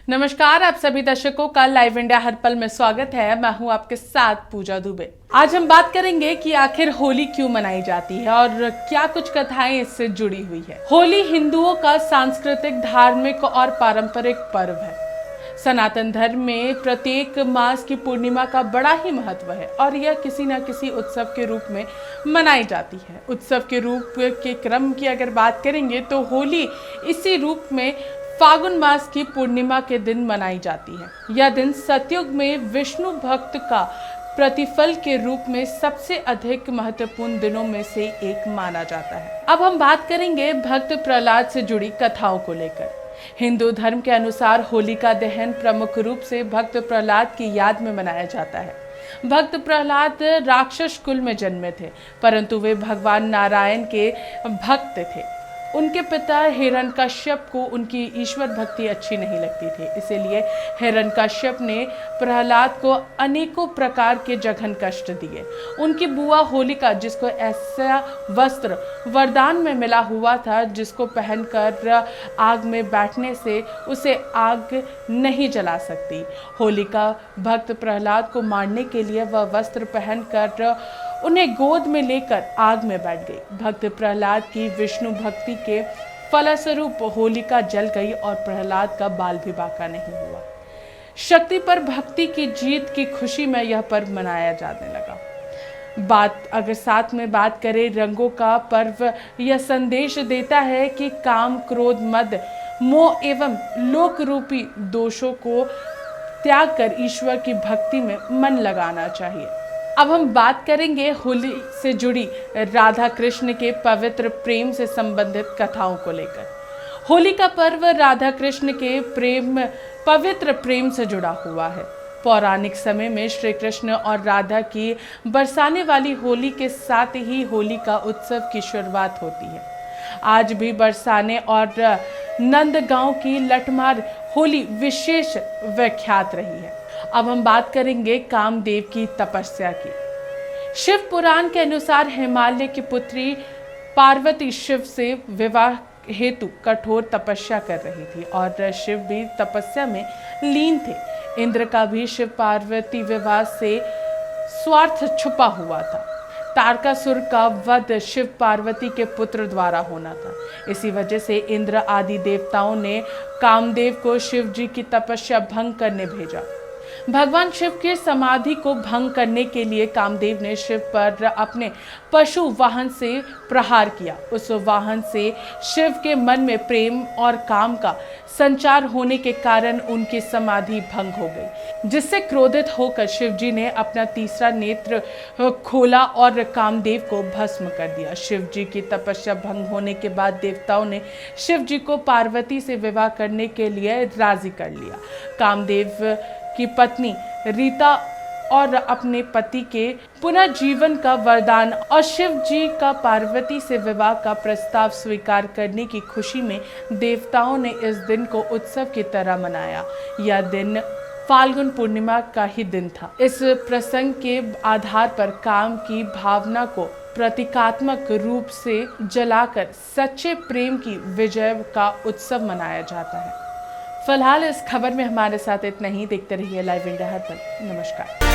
नमस्कार, आप सभी दर्शकों का लाइव इंडिया हर पल में स्वागत है। मैं हूं आपके साथ पूजा दुबे। आज हम बात करेंगे कि आखिर होली क्यों मनाई जाती है और क्या कुछ कथाएं इससे जुड़ी हुई है। होली हिंदुओं का सांस्कृतिक, धार्मिक और पारंपरिक पर्व है। सनातन धर्म में प्रत्येक मास की पूर्णिमा का बड़ा ही महत्व है और यह किसी न किसी उत्सव के रूप में मनाई जाती है। उत्सव के रूप के क्रम की अगर बात करेंगे तो होली इसी रूप में फागुन मास की पूर्णिमा के दिन मनाई जाती है। यह दिन सतयुग में विष्णु भक्त का प्रतिफल के रूप में सबसे अधिक महत्वपूर्ण दिनों में से एक माना जाता है। अब हम बात करेंगे भक्त प्रहलाद से जुड़ी कथाओं को लेकर। हिंदू धर्म के अनुसार होलिका दहन प्रमुख रूप से भक्त प्रहलाद की याद में मनाया जाता है। भक्त प्रहलाद राक्षस कुल में जन्मे थे, परंतु वे भगवान नारायण के भक्त थे। उनके पिता हिरण्यकश्यप को उनकी ईश्वर भक्ति अच्छी नहीं लगती थी, इसीलिए हिरण्यकश्यप ने प्रहलाद को अनेकों प्रकार के जघन कष्ट दिए। उनकी बुआ होलिका, जिसको ऐसा वस्त्र वरदान में मिला हुआ था जिसको पहनकर आग में बैठने से उसे आग नहीं जला सकती, होलिका भक्त प्रहलाद को मारने के लिए वह वस्त्र पहनकर उन्हें गोद में लेकर आग में बैठ गई। भक्त प्रहलाद की विष्णु भक्ति के फलस्वरूप होलिका जल गई और प्रहलाद का बाल भी बाका नहीं हुआ। शक्ति पर भक्ति की जीत की खुशी में यह पर्व मनाया जाने लगा। अगर साथ में बात करें रंगों का पर्व, यह संदेश देता है कि काम, क्रोध, मद, मोह एवं लोक रूपी दोषों को त्याग कर ईश्वर की भक्ति में मन लगाना चाहिए। अब हम बात करेंगे होली से जुड़ी राधा कृष्ण के पवित्र प्रेम से संबंधित कथाओं को लेकर। होली का पर्व राधा कृष्ण के पवित्र प्रेम से जुड़ा हुआ है। पौराणिक समय में श्री कृष्ण और राधा की बरसाने वाली होली के साथ ही होली का उत्सव की शुरुआत होती है। आज भी बरसाने और नंदगांव की लठमार होली विशेष विख्यात रही है। अब हम बात करेंगे कामदेव की तपस्या की। शिव पुराण के अनुसार हिमालय की पुत्री पार्वती शिव से विवाह हेतु कठोर तपस्या कर रही थी और शिव भी तपस्या में लीन थे। इंद्र का भी शिव पार्वती विवाह से स्वार्थ छुपा हुआ था। तारकासुर का वध शिव पार्वती के पुत्र द्वारा होना था। इसी वजह से इंद्र आदि देवताओं ने कामदेव को शिव जी की तपस्या भंग करने भेजा। भगवान शिव के समाधि को भंग करने के लिए कामदेव ने शिव पर अपने पशु वाहन से प्रहार किया। उस वाहन से शिव के मन में प्रेम और काम का संचार होने के कारण उनकी समाधि भंग हो गई, जिससे क्रोधित होकर शिव जी ने अपना तीसरा नेत्र खोला और कामदेव को भस्म कर दिया। शिव जी की तपस्या भंग होने के बाद देवताओं ने शिव जी को पार्वती से विवाह करने के लिए राजी कर लिया। कामदेव की पत्नी रीता और अपने पति के पुनर्जीवन का वरदान और शिव जी का पार्वती से विवाह का प्रस्ताव स्वीकार करने की खुशी में देवताओं ने इस दिन को उत्सव की तरह मनाया। यह दिन फाल्गुन पूर्णिमा का ही दिन था। इस प्रसंग के आधार पर काम की भावना को प्रतीकात्मक रूप से जलाकर सच्चे प्रेम की विजय का उत्सव मनाया जाता है। फिलहाल इस खबर में हमारे साथ इतना ही। देखते रहिए लाइव इंडिया हर पल। नमस्कार।